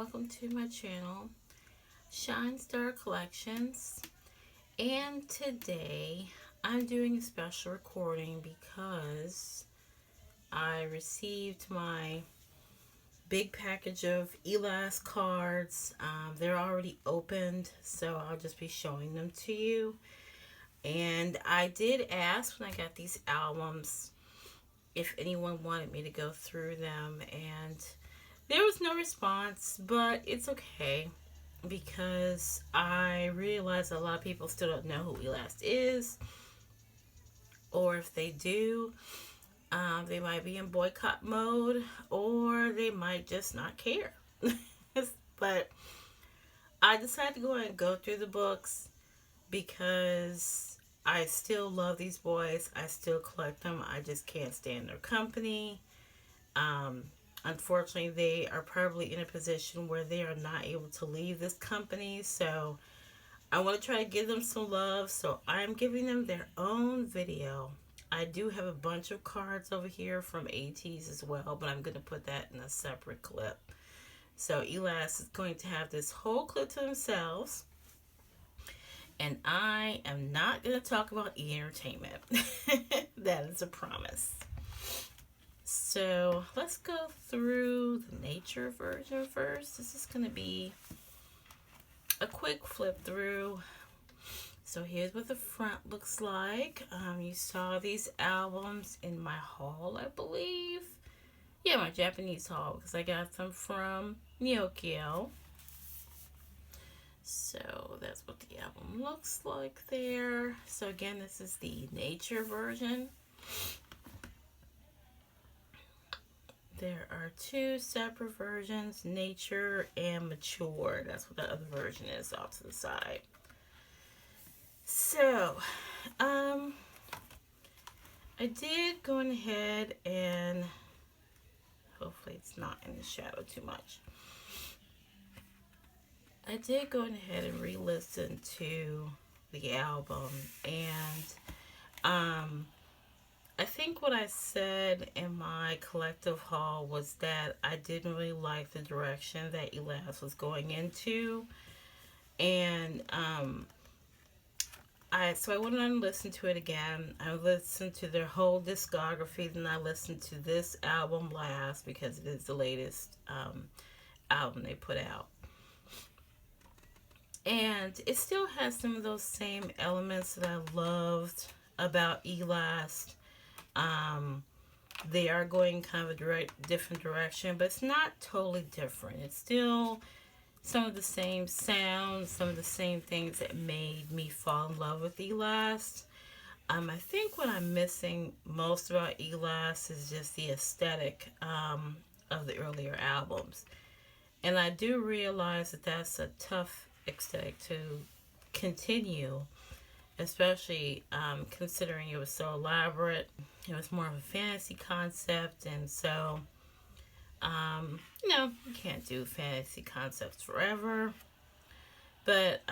welcome to my channel, Shine Star Collections. And today I'm doing a special recording because I received my big package of Elast cards. They're already opened, so I'll just be showing them to you. And I did ask when I got these albums if anyone wanted me to go through them, and there was no response, but it's okay because I realize a lot of people still don't know who Elast is, or if they do, they might be in boycott mode, or they might just not care. But I decided to go ahead and go through the books because I still love these boys. I still collect them. I just can't stand their company. Unfortunately, they are probably in a position where they are not able to leave this company. So I want to try to give them some love. So I'm giving them their own video. I do have a bunch of cards over here from ATEEZ as well, but I'm going to put that in a separate clip. So Elast is going to have this whole clip to themselves. And I am not going to talk about entertainment. That is a promise. So let's go through the nature version first. This is going to be a quick flip through. So here's what the front looks like. You saw these albums in my haul, I believe. Yeah, my Japanese haul, because I got them from Nyokyo. So that's what the album looks like there. So again, this is the nature version. There are two separate versions, nature and mature. That's what the other version is off to the side. So, I did go ahead and hopefully it's not in the shadow too much. I did go ahead and re-listen to the album, and I think what I said in my collective haul was that I didn't really like the direction that Elast was going into, and so I went on and listened to it again. I listened to their whole discography, then I listened to this album last because it is the latest album they put out. And it still has some of those same elements that I loved about Elast. They are going kind of a different direction, but it's not totally different. It's still some of the same sounds, some of the same things that made me fall in love with Elast. I think what I'm missing most about Elast is just the aesthetic of the earlier albums. And I do realize that that's a tough aesthetic to continue, especially considering it was so elaborate. It was more of a fantasy concept, and so you can't do fantasy concepts forever. But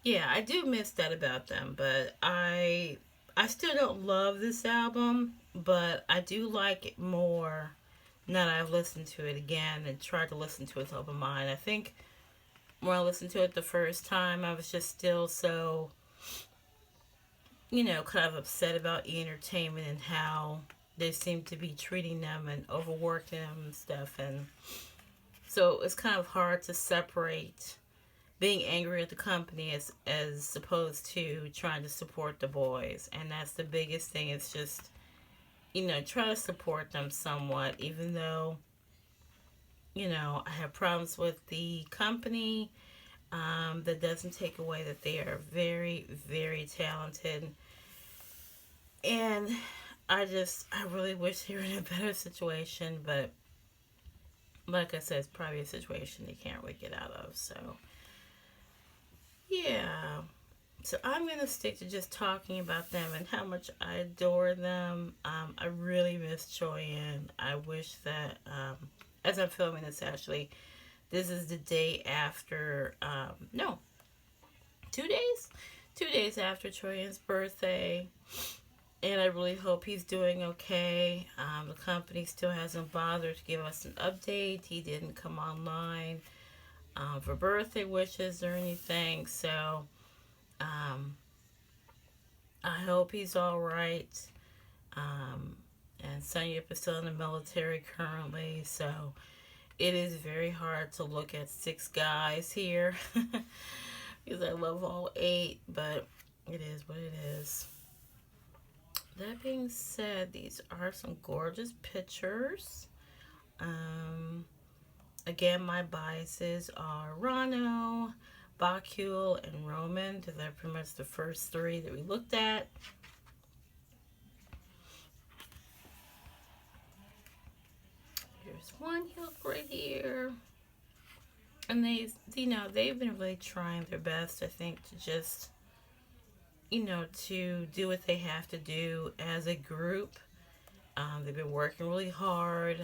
yeah, I do miss that about them. But I still don't love this album, but I do like it more now that I've listened to it again and tried to listen to it with open mind. I think when I listened to it the first time, I was just still so, kind of upset about entertainment and how they seem to be treating them and overworking them and stuff. And so it's kind of hard to separate being angry at the company as opposed to trying to support the boys. And that's the biggest thing. It's just, try to support them somewhat, even though I have problems with the company. That doesn't take away that they are very, very talented. And I really wish they were in a better situation. But like I said, it's probably a situation they can't really get out of. So, yeah. So I'm going to stick to just talking about them and how much I adore them. I really miss Choyin. I wish that... as I'm filming this, actually, this is the day after, 2 days? 2 days after Choyin's birthday. and I really hope he's doing okay. The company still hasn't bothered to give us an update. He didn't come online for birthday wishes or anything, so um, I hope he's all right. Um, and Sunyip is still in the military currently, so it is very hard to look at 6 guys here because I love all 8, but it is what it is. That being said, these are some gorgeous pictures. Um, Again, my biases are Rano, Bakul, and Roman, because they're pretty much the first 3 that we looked at. Here's one heel right here. And they've been really trying their best, I think, to just, to do what they have to do as a group. They've been working really hard.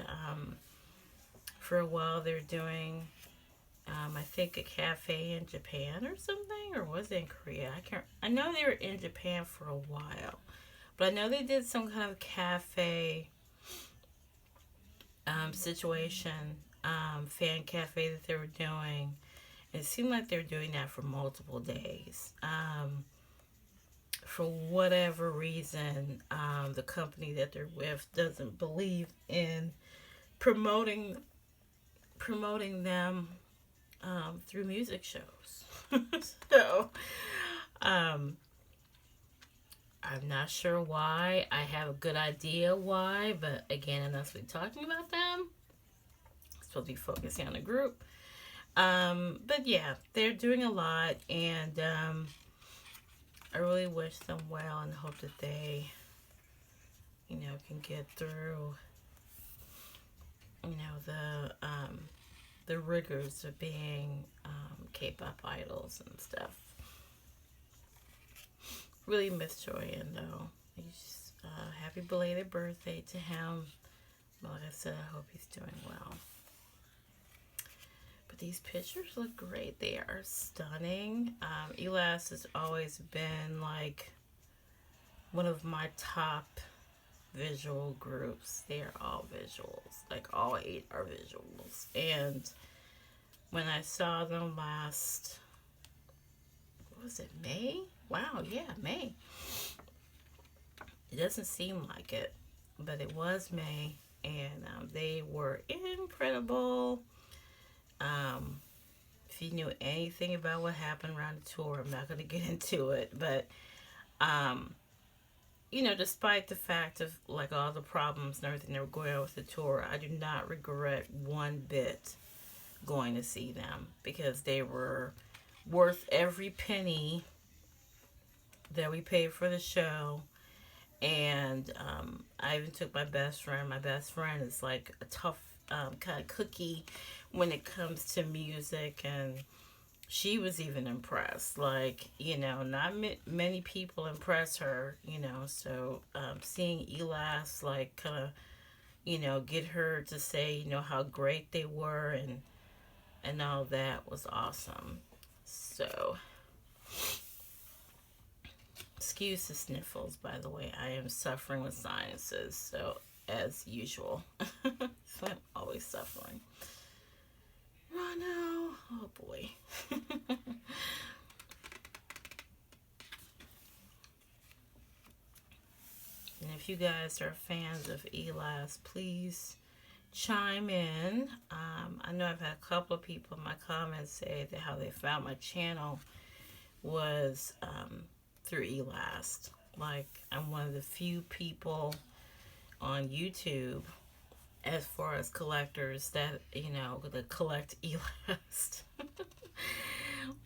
For a while, they're doing, I think, a cafe in Japan or something, or was it in Korea? I know they were in Japan for a while, but I know they did some kind of cafe situation, fan cafe that they were doing. It seemed like they were doing that for multiple days. For whatever reason, the company that they're with doesn't believe in promoting them through music shows. So, I'm not sure why. I have a good idea why, but again, unless we're talking about them, I'm supposed to be focusing on the group. But yeah, they're doing a lot, and I really wish them well and hope that they, can get through, the rigors of being K-pop idols and stuff. Really miss Joyen though. He's happy belated birthday to him. Like I said, I hope he's doing well. But these pictures look great. They are stunning. Elast has always been like one of my top visual groups. They are all visuals. Like all 8 are visuals. And when I saw them last, what was it, May? Wow, yeah, May. It doesn't seem like it, but it was May, and they were incredible. If you knew anything about what happened around the tour, I'm not going to get into it, but despite the fact of like all the problems and everything that were going on with the tour, I do not regret one bit going to see them, because they were worth every penny that we paid for the show. And I even took my best friend. My best friend is like a tough kind of cookie when it comes to music, and she was even impressed. Like, not many people impress her, so seeing Elast like kind of, get her to say, how great they were and all that was awesome. So, excuse the sniffles, by the way. I am suffering with sinuses, so as usual. So I'm always suffering. Rano, oh boy. And if you guys are fans of Elast, please chime in. I know I've had a couple of people in my comments say that how they found my channel was through Elast. Like, I'm one of the few people on YouTube, as far as collectors, that that collect Elast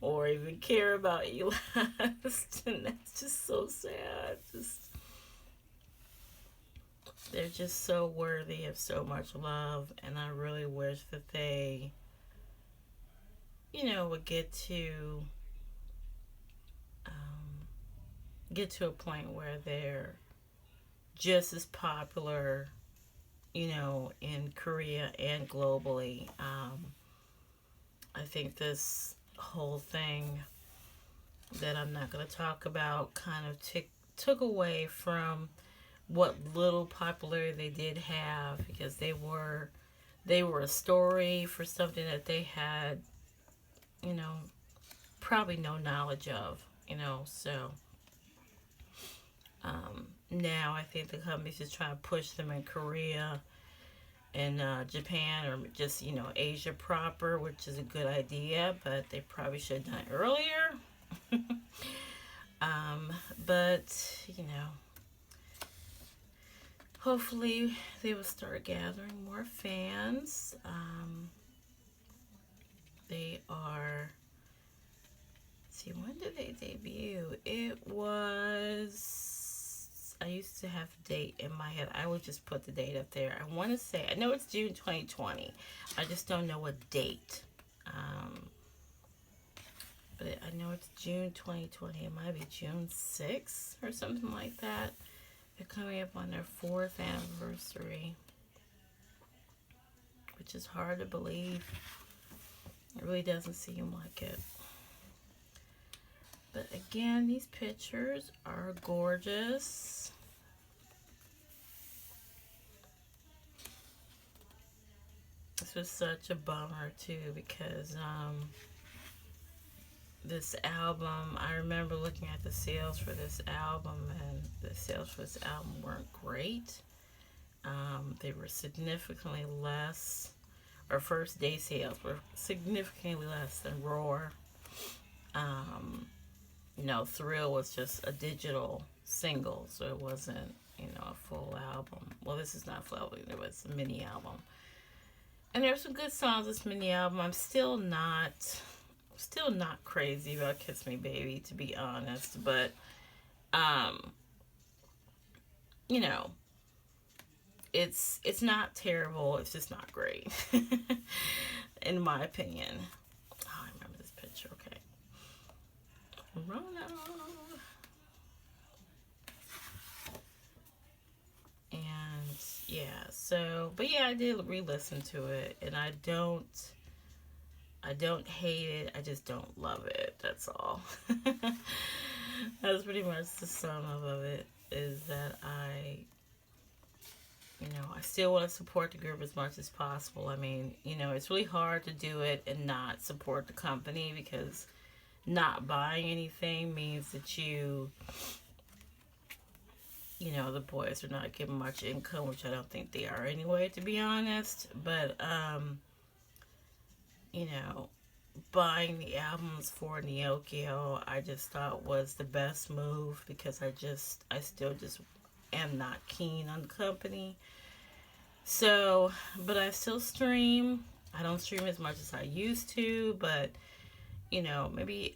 or even care about Elast. And that's just so sad. They're just so worthy of so much love, and I really wish that they would get to a point where they're just as popular, in Korea and globally. I think this whole thing that I'm not going to talk about kind of took away from what little popularity they did have, because they were a story for something that they had, you know, probably no knowledge of, you know. So now I think the company's just trying to push them in Korea and Japan, or just, you know, Asia proper, which is a good idea, but they probably should have done it earlier. But, you know, hopefully they will start gathering more fans. They are, see, when did they debut? It was, I used to have a date in my head. I would just put the date up there. I want to say, I know it's June 2020. I just don't know what date. But I know it's June 2020. It might be June 6th or something like that. They're coming up on their 4th anniversary, which is hard to believe. It really doesn't seem like it. But again, these pictures are gorgeous. This was such a bummer too, because this album, I remember looking at the sales for this album, and the sales for this album weren't great. They were significantly less, or first day sales were significantly less than Roar. You know, Thrill was just a digital single, so it wasn't, you know, a full album. Well, this is not a full album, it was a mini album. And there's some good songs this mini album. I'm still not crazy about Kiss Me Baby, to be honest, but you know, it's not terrible, it's just not great. In my opinion. Oh, I remember this picture. Okay, Rona. And yeah, so, but yeah, I did re-listen to it, and I don't hate it, I just don't love it, that's all. That's pretty much the sum of it, is that I still want to support the group as much as possible. I mean, you know, it's really hard to do it and not support the company, because not buying anything means that you know, the boys are not getting much income, which I don't think they are anyway, to be honest. But, you know, buying the albums for Neokyo, I just thought was the best move, because I still just am not keen on the company. So, but I still stream. I don't stream as much as I used to, but, you know, maybe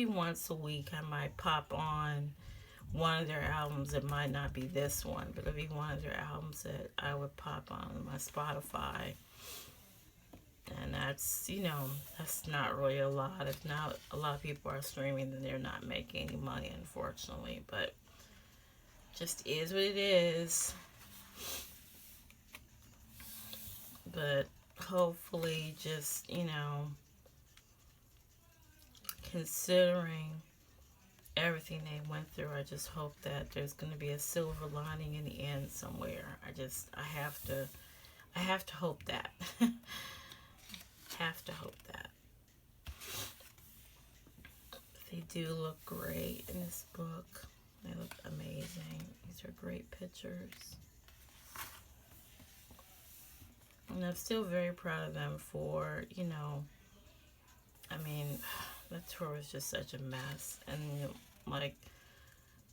once a week I might pop on one of their albums. It might not be this one, but it'll be one of their albums that I would pop on my Spotify. And that's, you know, that's not really a lot. If not, a lot of people are streaming, then they're not making any money, unfortunately. But just is what it is. But hopefully, just, you know, considering everything they went through, I just hope that there's going to be a silver lining in the end somewhere. I have to hope that. Have to hope that. They do look great in this book. They look amazing. These are great pictures. And I'm still very proud of them for, you know, I mean, the tour was just such a mess. And, you know, like,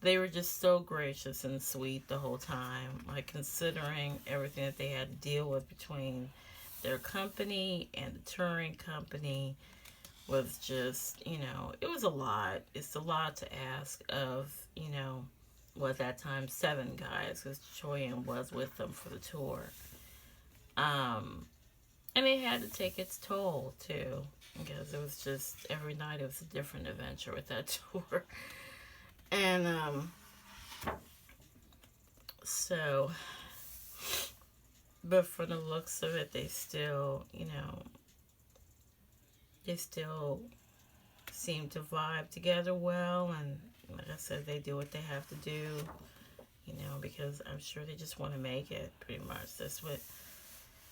they were just so gracious and sweet the whole time. Like, considering everything that they had to deal with between their company and the touring company, was just, you know, it was a lot. It's a lot to ask of, you know, well, at that time, 7 guys, because Choyin was with them for the tour. And it had to take its toll, too, because it was just, every night it was a different adventure with that tour. And, so, but for the looks of it, they still, you know, they still seem to vibe together well, and like I said, they do what they have to do, you know, because I'm sure they just want to make it, pretty much. That's what,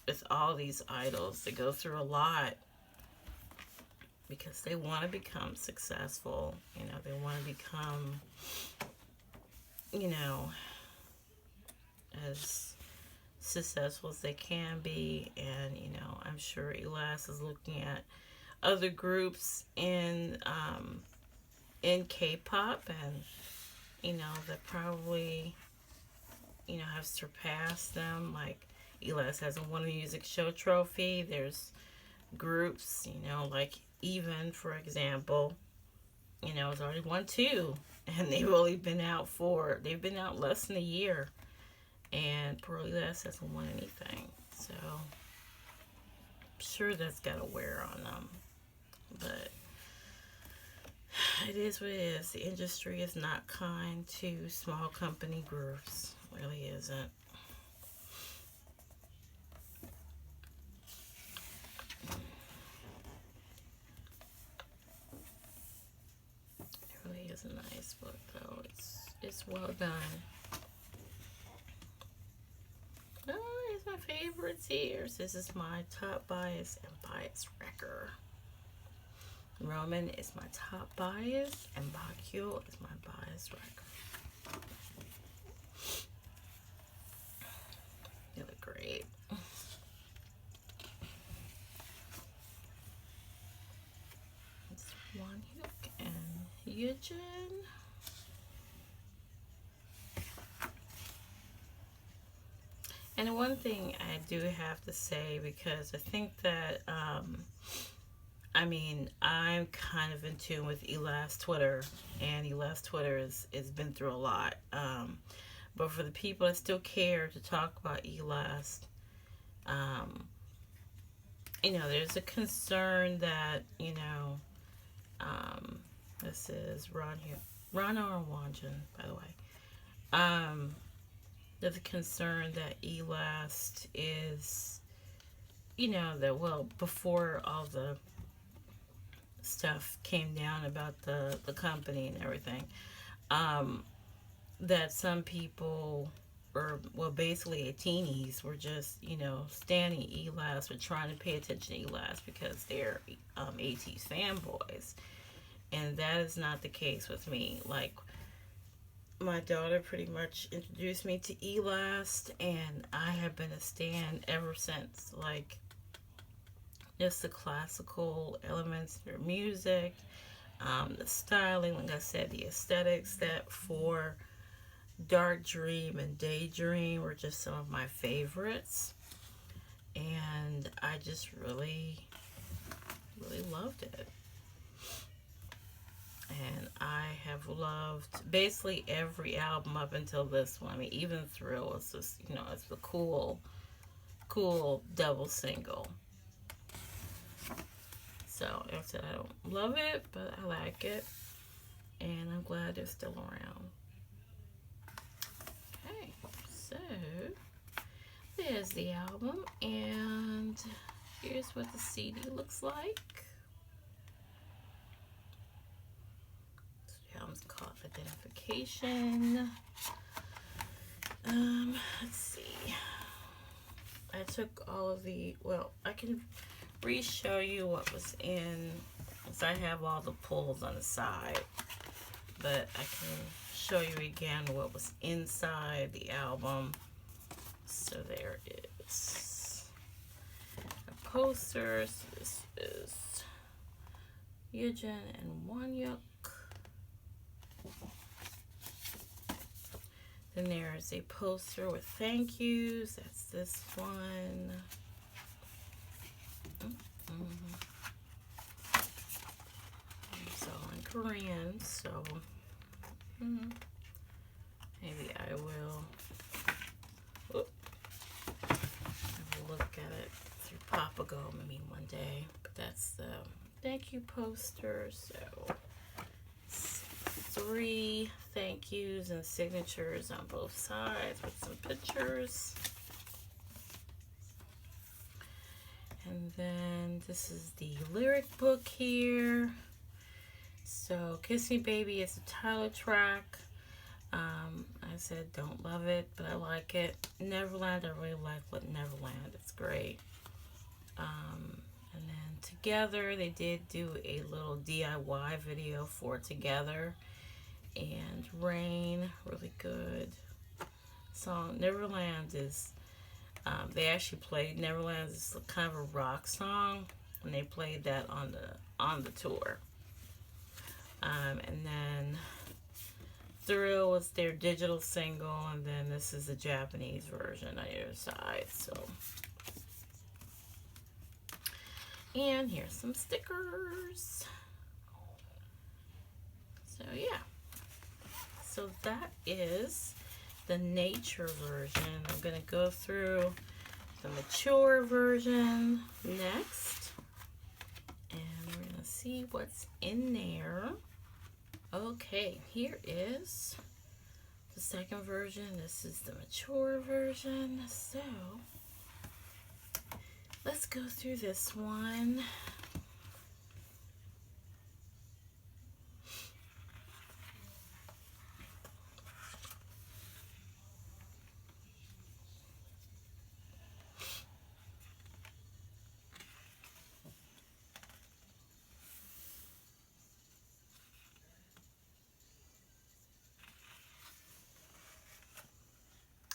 with all these idols, they go through a lot because they want to become successful, you know, they want to become, you know, as successful as they can be. And, you know, I'm sure Elast is looking at other groups in K-pop, and you know, that probably, you know, have surpassed them. Like Elast hasn't won a music show trophy. There's groups, you know, like Even, for example, you know, has already won 2, and they've been out less than a year, and poor Elast hasn't won anything. So I'm sure that's got a wear on them. But it is what it is. The industry is not kind to small company groups. It really isn't. It really is a nice book, though. It's well done. Oh, here's my favorites here. This is my top bias and bias wrecker. Roman is my top bias, and Bakul is my bias wrecker. They look great. It's Wonhyuk and Yujin. And one thing I do have to say, because I think that I mean, I'm kind of in tune with Elast Twitter, and Elast Twitter has been through a lot. But for the people that still care to talk about Elast, you know, there's a concern that, you know, this is Ron here, Rana or Wanjan, by the way. There's a concern that Elast is, you know, that, well, before all the stuff came down about the company and everything, that some people, or well, basically ATEEZ, were just, you know, standing Elast or trying to pay attention to Elast because they're ATEEZ fanboys, and that is not the case with me. Like, my daughter pretty much introduced me to Elast, and I have been a stan ever since. Like, just the classical elements, their music, the styling, like I said, the aesthetics. That for Dark Dream and Daydream were just some of my favorites, and I just really loved it. And I have loved basically every album up until this one. I mean, even Thrill is just, you know, it's the cool double single. So, like I said, I don't love it, but I like it. And I'm glad they're still around. Okay, so there's the album. And here's what the CD looks like. The album's called Identification. Let's see. I took all of the, well, I can re-show you what was in, because I have all the pulls on the side, but I can show you again what was inside the album. So there is a poster. So this is Yujin and Wonhyuk. Then there is a poster with thank yous. That's this one. It's all in Korean, so maybe I will look at it through Papago maybe one day. But that's the thank you poster. So 3 thank yous and signatures on both sides with some pictures. And then this is the lyric book here. So Kiss Me Baby is a title track. I said don't love it, but I like it. Neverland, I really like Neverland. It's great. And then Together, they did do a little DIY video for Together. And Rain, really good song. Neverland is, they actually played Neverland is kind of a rock song, and they played that on the tour. And then Thrill was their digital single, and then this is the Japanese version on either side. So, and here's some stickers. So yeah, so that is the nature version. I'm gonna go through the mature version next, and we're gonna see what's in there. Okay, here is the second version. This is the mature version. So let's go through this one.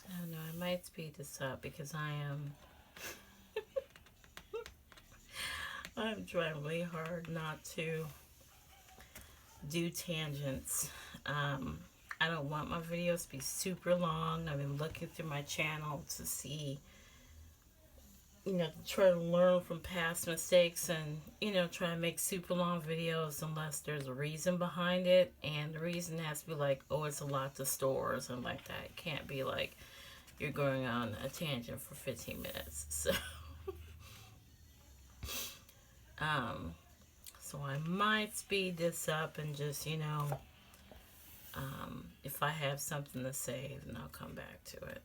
I don't know, I might speed this up because I'm trying really hard not to do tangents. I don't want my videos to be super long. I've been looking through my channel to see, to try to learn from past mistakes and, try to make super long videos unless there's a reason behind it. And the reason has to be like, oh, it's a lot to store or something like that. It can't be like you're going on a tangent for 15 minutes. So I might speed this up and just, if I have something to say, then I'll come back to it.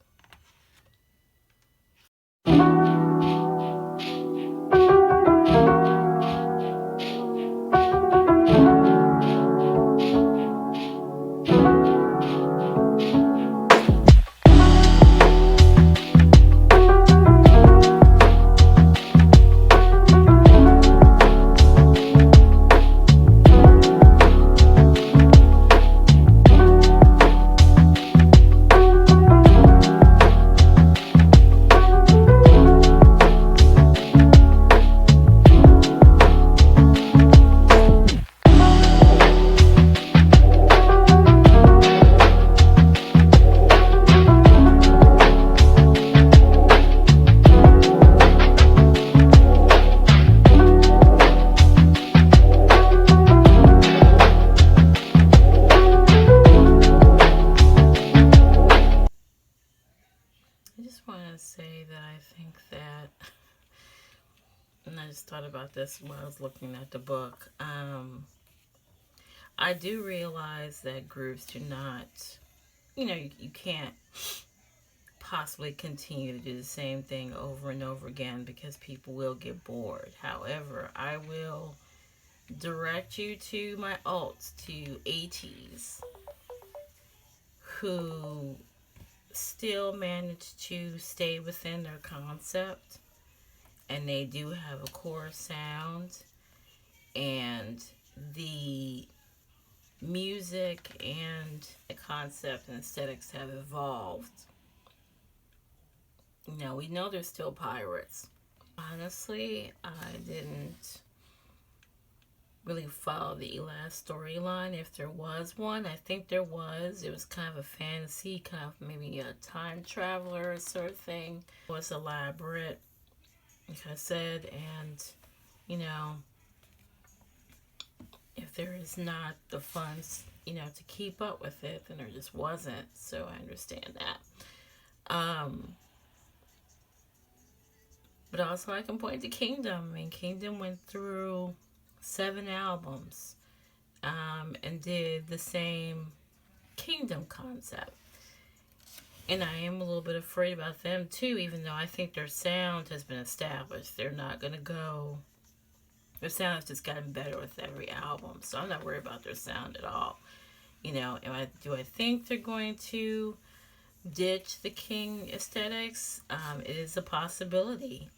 Say that I think that, and I just thought about this while I was looking at the book. I do realize that groups do not, you can't possibly continue to do the same thing over and over again because people will get bored. However, I will direct you to my alts, to ATEEZ, who still manage to stay within their concept, and they do have a core sound, and the music and the concept and aesthetics have evolved. We know they're still pirates. Honestly, I didn't really follow the Elast storyline. If there was one, I think there was. It was kind of a fantasy, kind of maybe a time traveler sort of thing. It was elaborate, like I said, and if there is not the funds, to keep up with it, then there just wasn't. So I understand that. But also I can point to Kingdom. I mean, Kingdom went through 7 albums and did the same Kingdom concept. And I am a little bit afraid about them too, even though I think their sound has been established. They're not going to go Their sound has just gotten better with every album, so I'm not worried about their sound at all. You know, do I think they're going to ditch the King aesthetics? It is a possibility.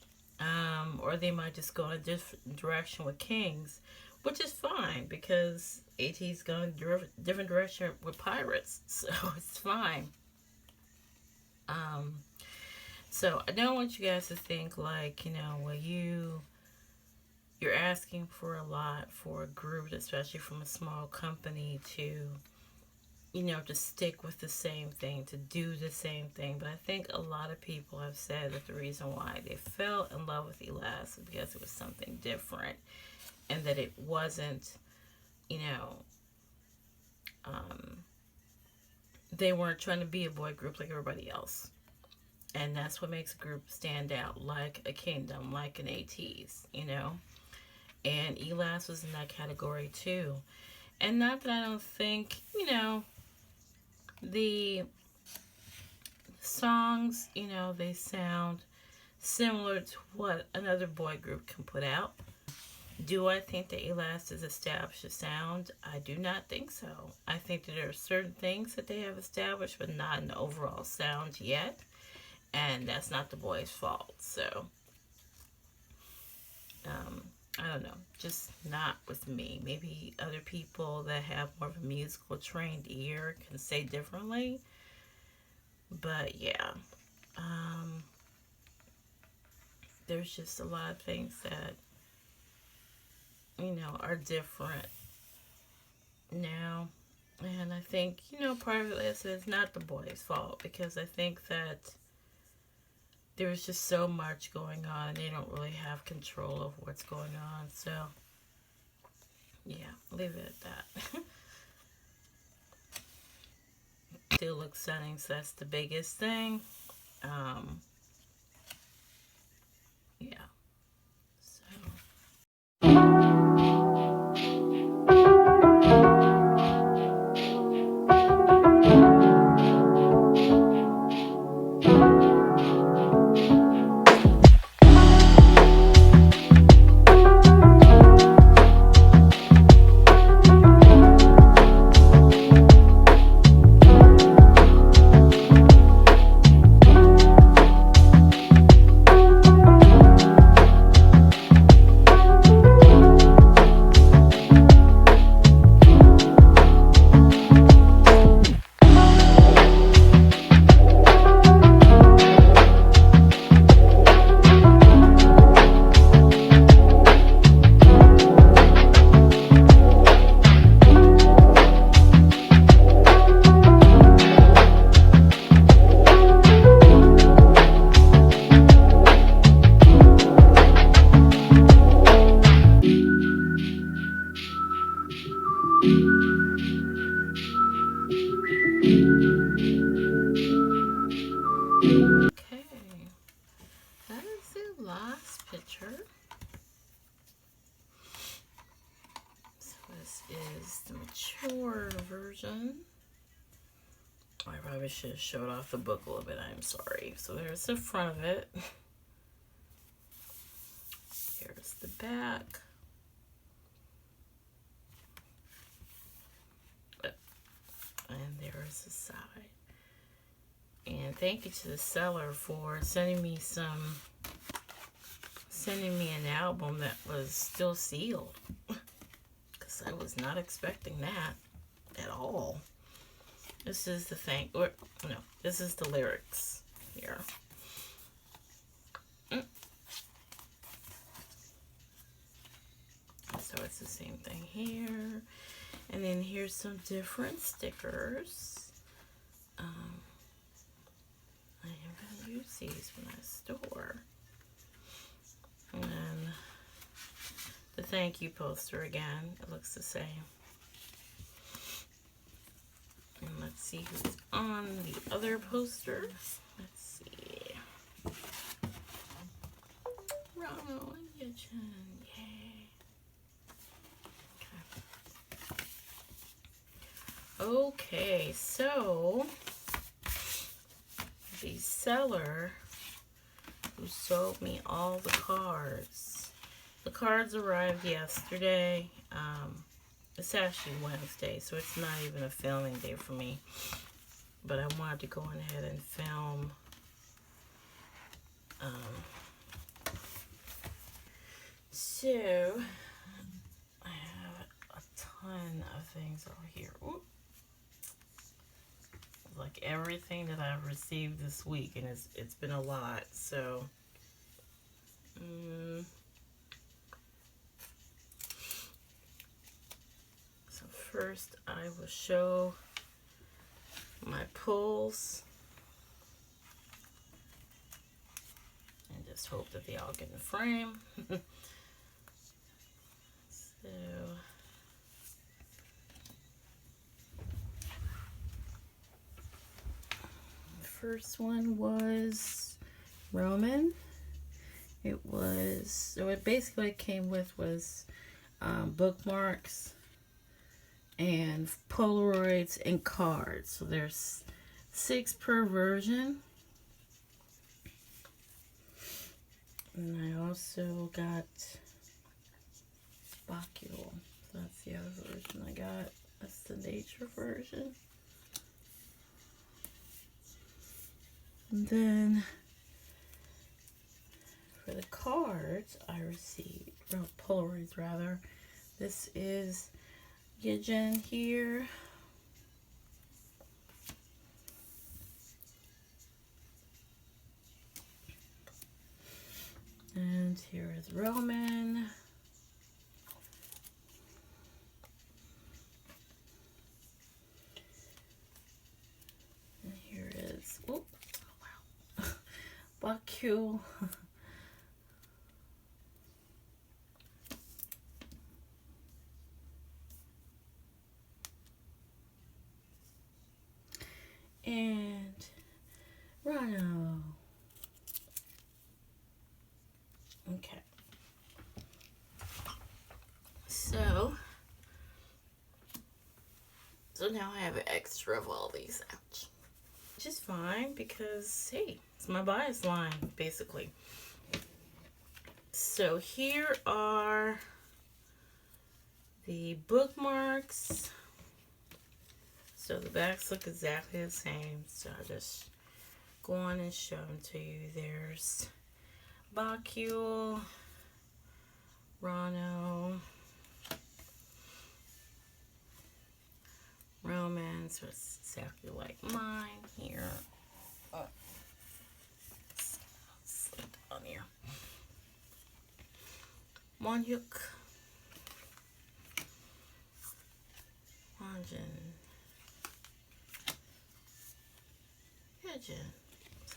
Or they might just go in a different direction with Kings, which is fine because ATEEZ going a different direction with Pirates, so it's fine. So I don't want you guys to think like, you know, well, you're asking for a lot for a group, especially from a small company, to, you know, to stick with the same thing, to do the same thing. But I think a lot of people have said that the reason why they fell in love with Elast is because it was something different, and that it wasn't, you know, they weren't trying to be a boy group like everybody else. And that's what makes a group stand out, like a Kingdom, like an ATEEZ, you know. And Elast was in that category too. And not that I don't think, you know, the songs, you know, they sound similar to what another boy group can put out. Do I think that Elast has established a sound? I do not think so. I think that there are certain things that they have established, but not an overall sound yet. And that's not the boys' fault. So, I don't know. Just not with me. Maybe other people that have more of a musical trained ear can say differently. But yeah. There's just a lot of things that, you know, are different now. And I think, you know, part of this is not the boys' fault, because I think that there's just so much going on and they don't really have control of what's going on. So, yeah, leave it at that. Still looks stunning, so that's the biggest thing. Yeah. Okay, that is the last picture. So this is the mature version. I probably should have showed off the book a little bit. I'm sorry. So there's the front of it. Here's the back. And there's the side. And thank you to the seller for sending me an album that was still sealed. Because I was not expecting that at all. This is the thing, or no, this is the lyrics here. So it's the same thing here. And then here's some different stickers. I am going to use these when I store. And then the thank you poster again. It looks the same. And let's see who's on the other poster. Let's see. Ronald and Yachin. Yay. Okay, so the seller who sold me all the cards, the cards arrived yesterday. It's actually Wednesday, so it's not even a filming day for me. But I wanted to go ahead and film so I have a ton of things over here. Ooh. Like everything that I've received this week, and it's been a lot. So so first I will show my pulls and just hope that they all get in the frame. So the first one was Roman. It was, so it basically came with was bookmarks and Polaroids and cards. So there's 6 per version. And I also got Bacule. So that's the other version I got. That's the nature version. And then for the cards I received, or Polaroids rather, this is ATEEZ Here. And here is Roman. And here is, oh wow, Bacule. And Rhino. Okay. So now I have an extra of all these. Ouch. Which is fine because, hey, it's my bias line, basically. So here are the bookmarks. So the backs look exactly the same. So I'll just go on and show them to you. There's Bacule, Rhino, Roman, so it's exactly like mine here. Oh, slip down here. One hook, so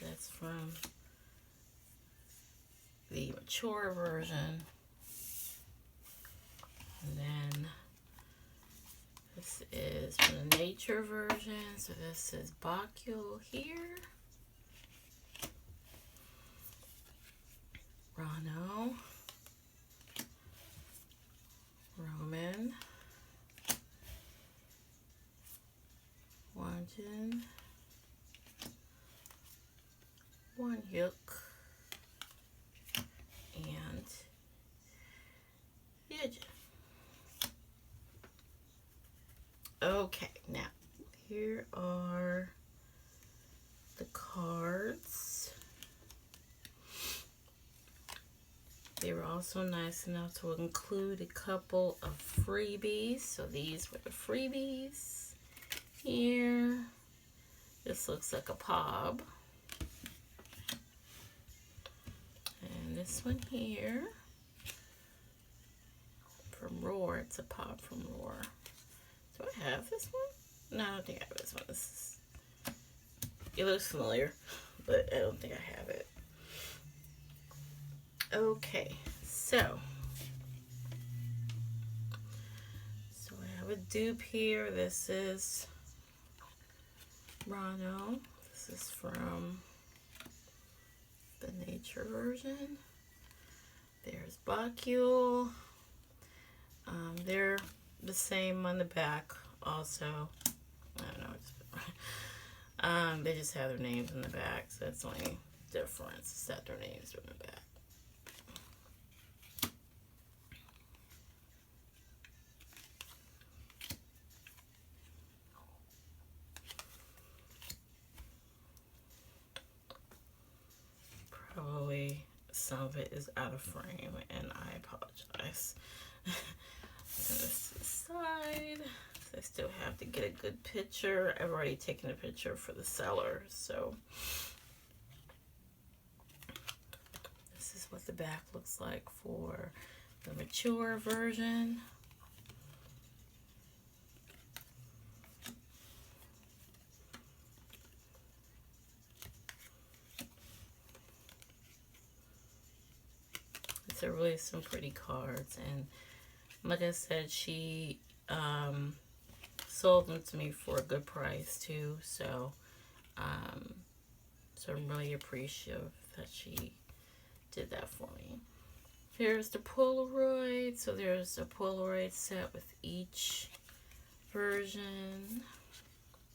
that's from the mature version. And then this is from the nature version. So this is Bacule here. Rhino. Roman. Wanjin. One hook. And ATEEZ. Okay, now here are the cards. They were also nice enough to include a couple of freebies. So these were the freebies here. This looks like a pop. And this one here from Roar. It's a pop from Roar. Do I have this one? No, I don't think I have this one. It looks familiar, but I don't think I have it. Okay, so I have a dupe here. This is Rhino. This is from the nature version. There's Bacule. They're the same on the back also. I don't know. They just have their names in the back, so that's the only difference, is that their names are in the back. some of it is out of frame, and I apologize. Send this to the side. I still have to get a good picture. I've already taken a picture for the seller, so this is what the back looks like for the mature version. These are really some pretty cards, and like I said, she sold them to me for a good price too, so so I'm really appreciative that she did that for me. Here's the Polaroid. So there's a Polaroid set with each version.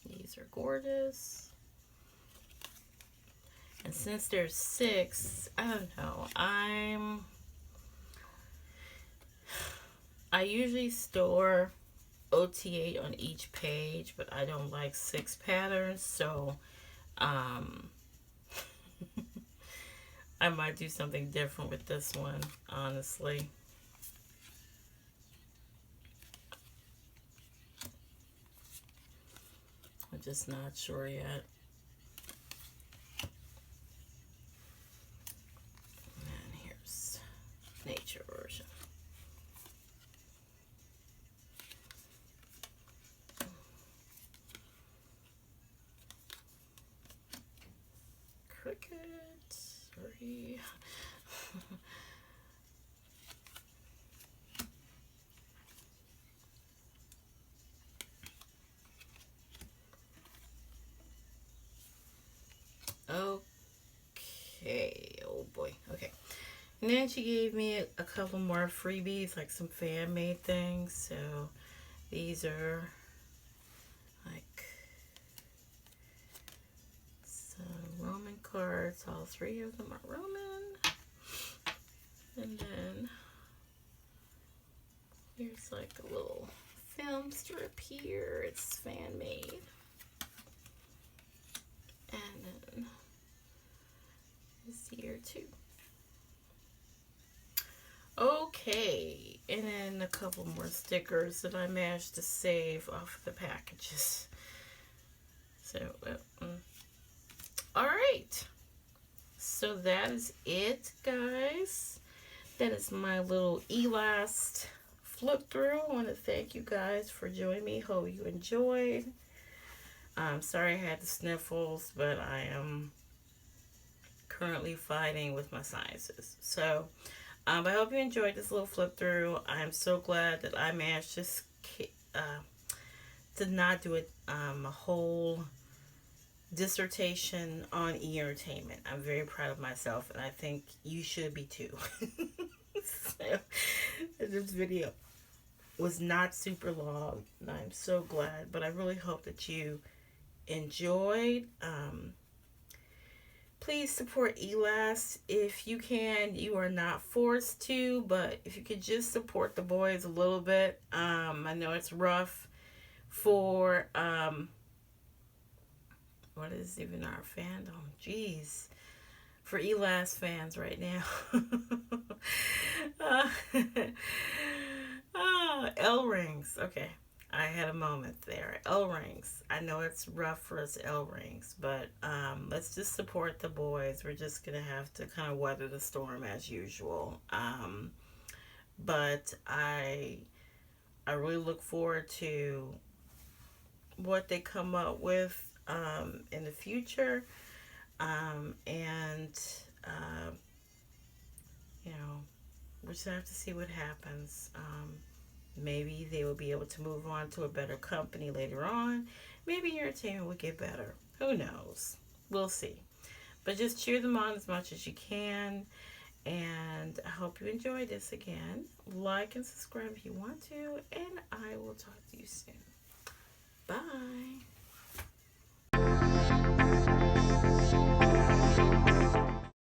These are gorgeous. And since there's 6, I don't know, I usually store OT8 on each page, but I don't like 6 patterns, so I might do something different with this one, honestly. I'm just not sure yet. And here's nature version. Cricket, sorry. Okay, oh boy, okay. And then she gave me a couple more freebies, like some fan-made things. So these are like some Roman cards. All 3 of them are Roman. And then here's like a little film strip here. It's fan-made. And then this here too. Okay, and then a couple more stickers that I managed to save off the packages. So, all right. So that is it, guys. That is my little Elast flip through. I want to thank you guys for joining me. Hope you enjoyed. I'm sorry I had the sniffles, but I am currently fighting with my sinuses. So, I hope you enjoyed this little flip through. I'm so glad that I managed to not do a whole dissertation on e-entertainment. I'm very proud of myself, and I think you should be too. So, this video was not super long, and I'm so glad, but I really hope that you enjoyed. Please support Elast if you can. You are not forced to, but if you could just support the boys a little bit. I know it's rough for what is even our fandom? Jeez, for Elast fans right now. Elrings. Okay, I had a moment there. Elrings. I know it's rough for us Elrings, but let's just support the boys. We're just gonna have to kind of weather the storm as usual. But I really look forward to what they come up with in the future, and you know, we're just gonna have to see what happens. Maybe they will be able to move on to a better company later on. Maybe entertainment will get better. Who knows? We'll see. But just cheer them on as much as you can. And I hope you enjoyed this again. Like and subscribe if you want to. And I will talk to you soon. Bye.